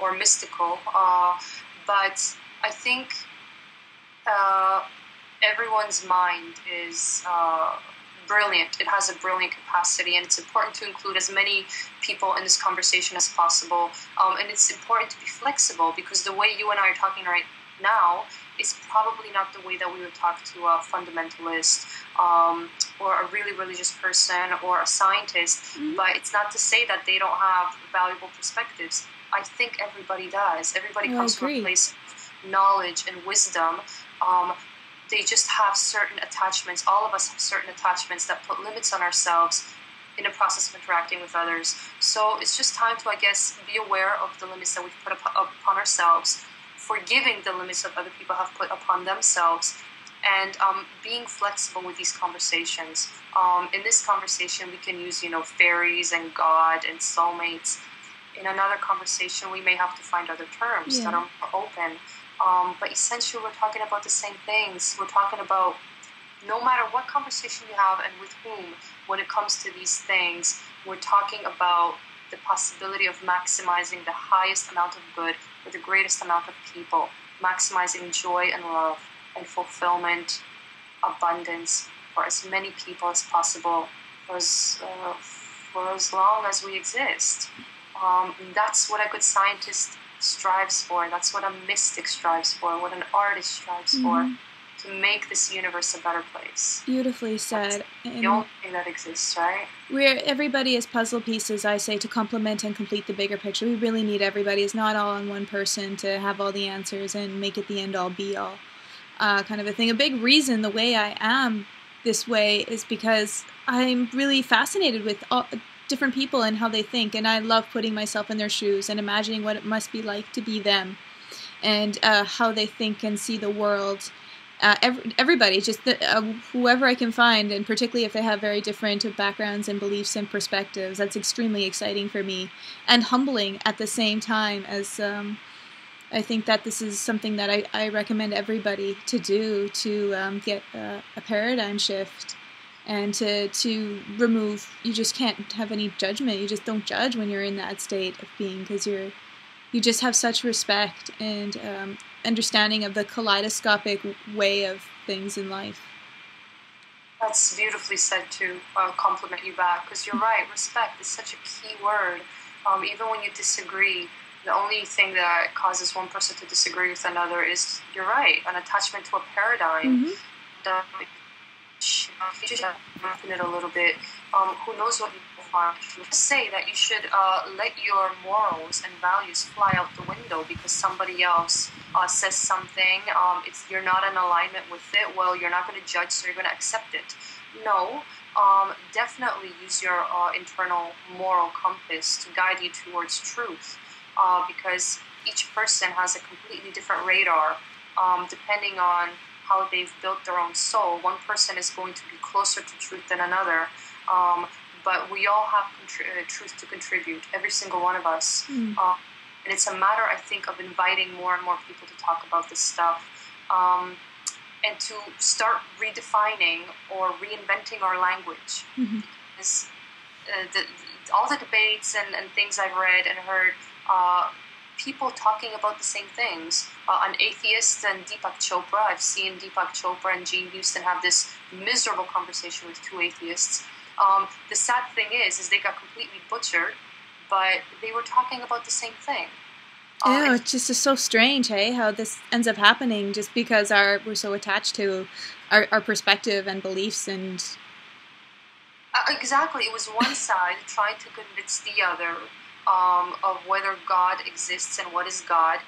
or mystical. But I think everyone's mind is brilliant. It has a brilliant capacity, and it's important to include as many people in this conversation as possible. And it's important to be flexible, because the way you and I are talking right now is probably not the way that we would talk to a fundamentalist or a really religious person or a scientist. But it's not to say that they don't have valuable perspectives. I think everybody does. Everybody comes from a place of knowledge and wisdom. They just have certain attachments. All of us have certain attachments that put limits on ourselves in the process of interacting with others. So it's just time to, I guess, be aware of the limits that we've put upon ourselves, forgiving the limits that other people have put upon themselves, and being flexible with these conversations. In this conversation, we can use, fairies and God and soulmates. In another conversation, we may have to find other terms that are more open. But essentially, we're talking about the same things. We're talking about, no matter what conversation you have and with whom, when it comes to these things, we're talking about the possibility of maximizing the highest amount of good for the greatest amount of people, maximizing joy and love and fulfillment, abundance for as many people as possible for as long as we exist. That's what a good scientist strives for. That's what a mystic strives for, what an artist strives for, to make this universe a better place. Beautifully said. That's the only thing that exists, right? Everybody is puzzle pieces, I say, to complement and complete the bigger picture. We really need everybody. It's not all on one person to have all the answers and make it the end-all, be-all kind of a thing. A big reason the way I am this way is because I'm really fascinated with different people and how they think, and I love putting myself in their shoes and imagining what it must be like to be them, and how they think and see the world. Everybody, just whoever I can find, and particularly if they have very different backgrounds and beliefs and perspectives, that's extremely exciting for me and humbling at the same time, as I think that this is something that I recommend everybody to do, to get a paradigm shift. And to remove, you just can't have any judgment. You just don't judge when you're in that state of being, because you just have such respect and understanding of the kaleidoscopic way of things in life. That's beautifully said, to compliment you back, because you're right. Respect is such a key word. Even when you disagree, the only thing that causes one person to disagree with another is, you're right, an attachment to a paradigm. You just open it a little bit. Who knows what you will find? Say that you should let your morals and values fly out the window because somebody else says something. You're not in alignment with it. Well, you're not going to judge, so you're going to accept it. No, definitely use your internal moral compass to guide you towards truth, because each person has a completely different radar, depending on how they've built their own soul. One person is going to be closer to truth than another, but we all have truth to contribute, every single one of us. And it's a matter, I think, of inviting more and more people to talk about this stuff, and to start redefining or reinventing our language. Because all the debates and things I've read and heard, people talking about the same things. An atheist and Deepak Chopra. I've seen Deepak Chopra and Jean Houston have this miserable conversation with two atheists. The sad thing is they got completely butchered, but they were talking about the same thing. Yeah, it's just so strange, hey, how this ends up happening just because we're so attached to our perspective and beliefs and... Exactly. It was one side trying to convince the other of whether God exists and what is God.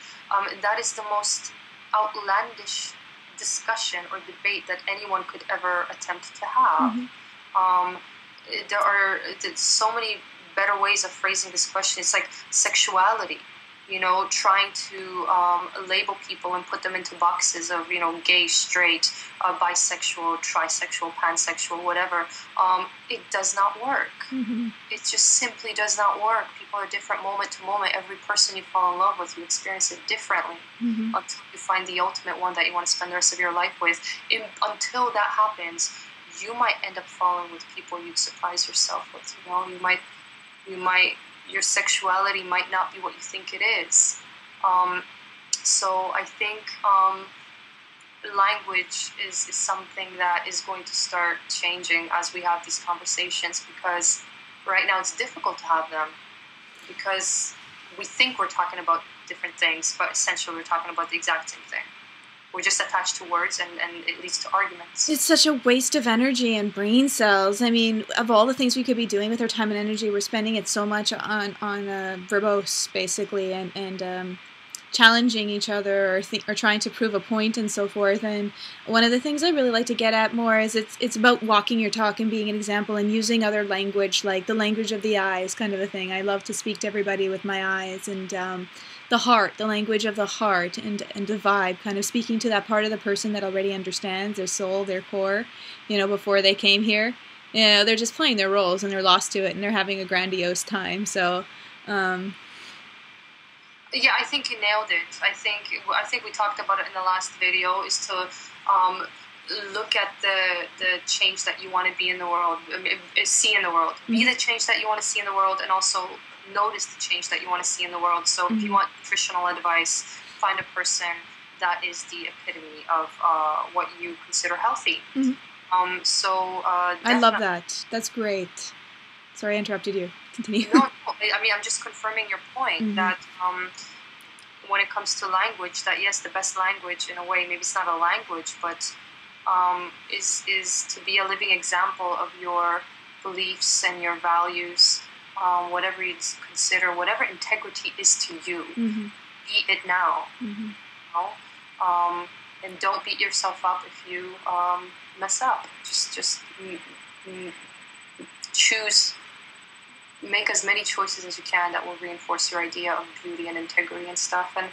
That is the most outlandish discussion or debate that anyone could ever attempt to have. There are so many better ways of phrasing this question. It's like sexuality, trying to label people and put them into boxes of, gay, straight, bisexual, trisexual, pansexual, whatever. It does not work. It just simply does not work. People are different moment to moment. Every person you fall in love with, you experience it differently until you find the ultimate one that you want to spend the rest of your life with. Until that happens, you might end up falling with people you'd surprise yourself with. You might your sexuality might not be what you think it is. So I think language is something that is going to start changing as we have these conversations, because right now it's difficult to have them because we think we're talking about different things, but essentially we're talking about the exact same thing. We're just attached to words, and it leads to arguments. It's such a waste of energy and brain cells. I mean, of all the things we could be doing with our time and energy, we're spending it so much on verbose, basically, and challenging each other or trying to prove a point and so forth. And one of the things I really like to get at more is it's about walking your talk and being an example and using other language, like the language of the eyes kind of a thing. I love to speak to everybody with my eyes, and the heart, the language of the heart, and the vibe, kind of speaking to that part of the person that already understands their soul, their core, before they came here. They're just playing their roles and they're lost to it and they're having a grandiose time. So, yeah, I think you nailed it. I think we talked about it in the last video, is to look at the change that you want to be in the world, see in the world. Be the change that you want to see in the world, and also notice the change that you want to see in the world. So if you want nutritional advice, find a person that is the epitome of what you consider healthy. I love that. That's great. Sorry, I interrupted you. Continue. No, I mean, I'm just confirming your point that when it comes to language, that yes, the best language in a way, maybe it's not a language, but is to be a living example of your beliefs and your values, whatever you consider, whatever integrity is to you. Be it now. And don't beat yourself up if you mess up. Just choose. Make as many choices as you can that will reinforce your idea of beauty and integrity and stuff, and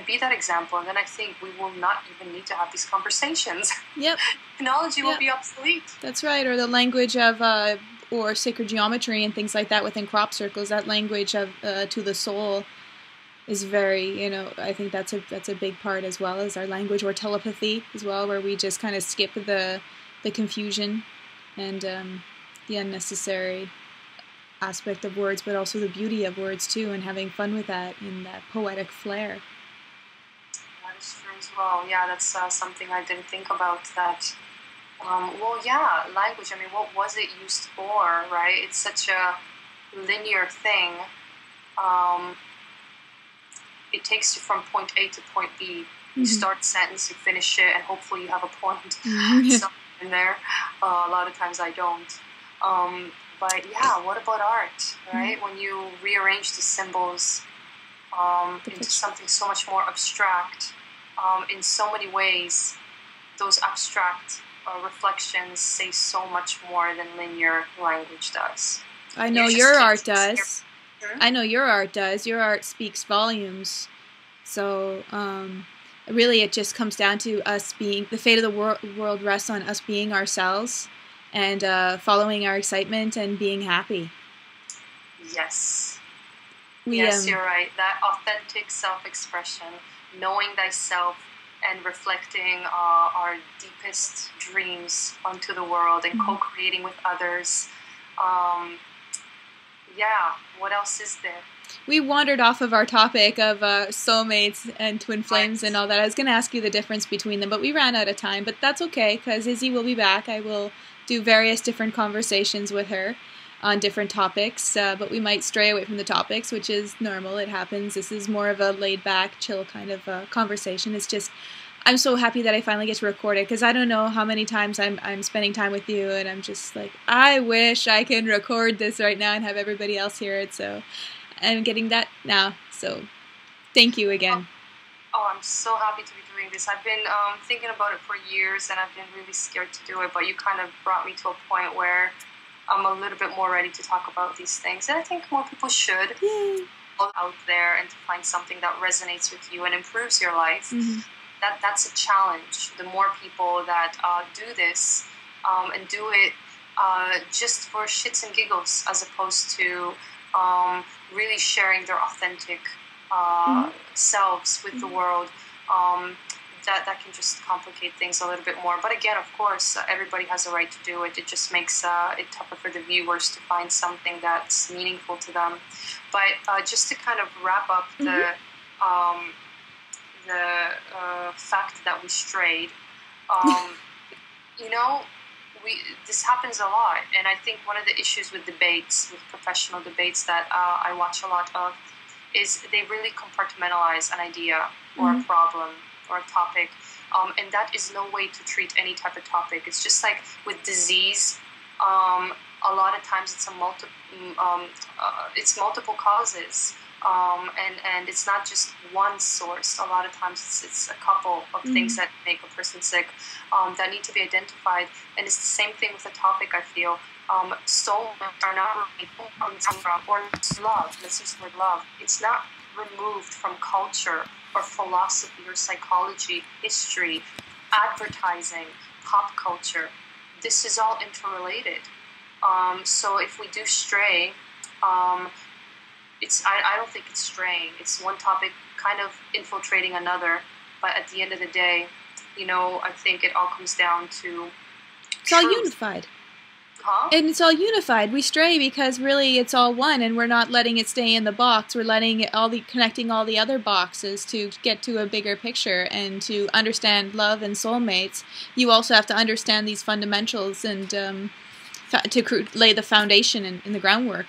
be that example. And then I think we will not even need to have these conversations. Yep. Technology will be obsolete. That's right. Or the language of or sacred geometry and things like that within crop circles. That language of to the soul is very, I think that's a big part, as well as our language, or telepathy as well, where we just kind of skip the confusion and the unnecessary aspect of words, but also the beauty of words too, and having fun with that in that poetic flair. That is true as well. Yeah, that's something I didn't think about. That language, I mean, what was it used for, right? It's such a linear thing. It takes you from point A to point B. You start a sentence, you finish it, and hopefully you have a point somewhere in there. A lot of times I don't. But yeah, what about art, right? When you rearrange the symbols into something so much more abstract, in so many ways, those abstract reflections say so much more than linear language does. I know your art does. I know your art does. Your art speaks volumes. So really it just comes down to us being, the fate of the world rests on us being ourselves, and following our excitement and being happy. Yes. You're right. That authentic self-expression, knowing thyself, and reflecting our deepest dreams onto the world, and co-creating with others. What else is there? We wandered off of our topic of soulmates and twin flames and all that. I was going to ask you the difference between them, but we ran out of time. But that's okay, because Izzi will be back. I will do various different conversations with her on different topics, but we might stray away from the topics, which is normal. It happens. This is more of a laid-back, chill kind of conversation. It's just, I'm so happy that I finally get to record it, because I don't know how many times I'm spending time with you, and I'm just like, I wish I can record this right now and have everybody else hear it. So I'm getting that now. So thank you again. I'm so happy to be doing this. I've been thinking about it for years, and I've been really scared to do it, but you kind of brought me to a point where I'm a little bit more ready to talk about these things, and I think more people should. Yay. Out there, and to find something that resonates with you and improves your life. That's a challenge. The more people that do this and do it just for shits and giggles, as opposed to really sharing their authentic selves with the world, that can just complicate things a little bit more. But again, of course, everybody has a right to do it. It just makes it tougher for the viewers to find something that's meaningful to them. But just to kind of wrap up the fact that we strayed, you know, this happens a lot, and I think one of the issues with debates, with professional debates that I watch a lot of, is they really compartmentalize an idea or a problem or a topic, and that is no way to treat any type of topic. It's just like with disease. A lot of times it's multiple causes, and it's not just one source. A lot of times it's a couple of things that make a person sick that need to be identified. And it's the same thing with the topic, I feel. Soulmates are not removed from, or love. Let's use the word love. It's not removed from culture or philosophy or psychology, history, advertising, pop culture. This is all interrelated. So if we do stray, I don't think it's straying. It's one topic kind of infiltrating another. But at the end of the day, you know, I think it all comes down to it's all unified. Huh? And it's all unified. We stray because really it's all one, and we're not letting it stay in the box. We're letting it connecting all the other boxes to get to a bigger picture. And to understand love and soulmates, you also have to understand these fundamentals and to lay the foundation in the groundwork.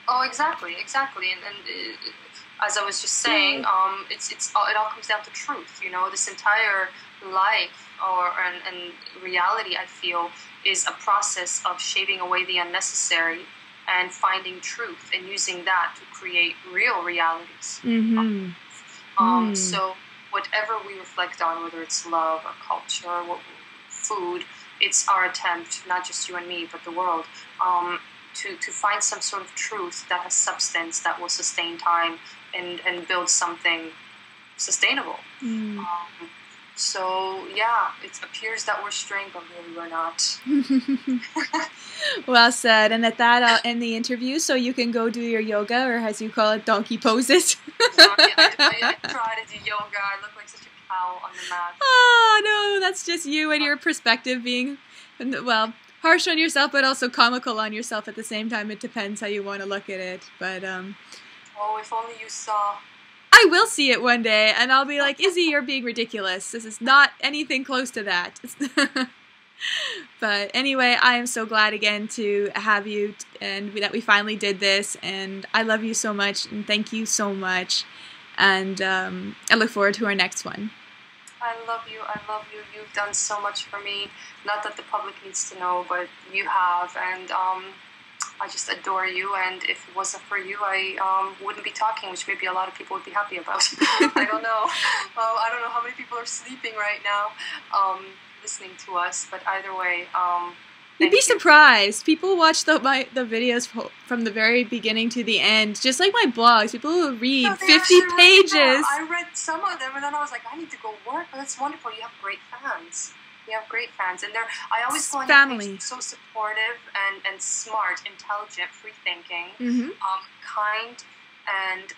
Oh, exactly. And as I was just saying, it all comes down to truth. You know, this entire life and reality, I feel, is a process of shaving away the unnecessary and finding truth and using that to create real realities. So whatever we reflect on, whether it's love or culture or food, it's our attempt, not just you and me, but the world, to find some sort of truth that has substance, that will sustain time and build something sustainable. So, yeah, it appears that we're straying, but really we're not. Well said. And at that, I'll end the interview so you can go do your yoga, or as you call it, donkey poses. I try to do yoga. I look like such a cow on the mat. Oh, no, that's just you and your perspective being, well, harsh on yourself, but also comical on yourself at the same time. It depends how you want to look at it. But, oh, if only you saw. I will see it one day, and I'll be like, Izzy, you're being ridiculous. This is not anything close to that. But anyway, I am so glad again to have you, and that we finally did this, and I love you so much, and thank you so much, and I look forward to our next one. I love you. You've done so much for me. Not that the public needs to know, but you have, and I just adore you, and if it wasn't for you, I wouldn't be talking, which maybe a lot of people would be happy about. I don't know. I don't know how many people are sleeping right now, listening to us, but either way, you'd be surprised. People watch the videos from the very beginning to the end, just like my blogs. People who read 50 pages. I read some of them, and then I was like, I need to go work. But that's wonderful. You have great fans. And I always go on your page, so supportive and smart, intelligent, free-thinking, kind, and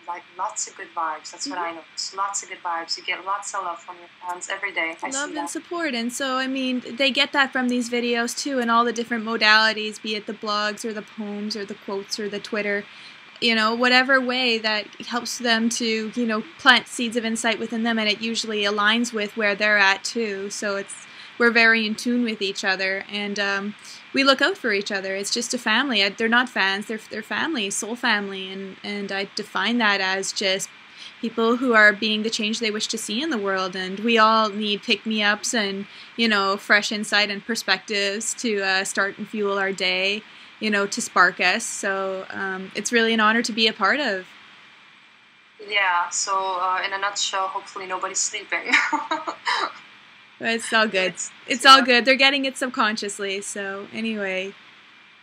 like lots of good vibes. That's what I know. Lots of good vibes. You get lots of love from your fans every day. Love and support. And so, I mean, they get that from these videos too, and all the different modalities, be it the blogs or the poems or the quotes or the Twitter. You know, whatever way that helps them to, you know, plant seeds of insight within them, and it usually aligns with where they're at too. So we're very in tune with each other, and we look out for each other. It's just a family. They're not fans. They're family, soul family, and I define that as just people who are being the change they wish to see in the world. And we all need pick-me-ups and, you know, fresh insight and perspectives to start and fuel our day. You know, to spark us. So it's really an honor to be a part of. Yeah, so in a nutshell, hopefully nobody's sleeping. It's all good. It's all good. They're getting it subconsciously. So anyway,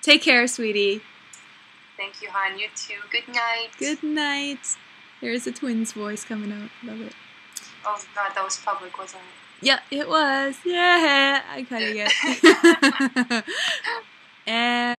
take care, sweetie. Thank you, hon. You too. Good night. Good night. There's a twin's voice coming out. Love it. Oh, God, that was public, wasn't it? Yeah, it was. Yeah, I kind of get. And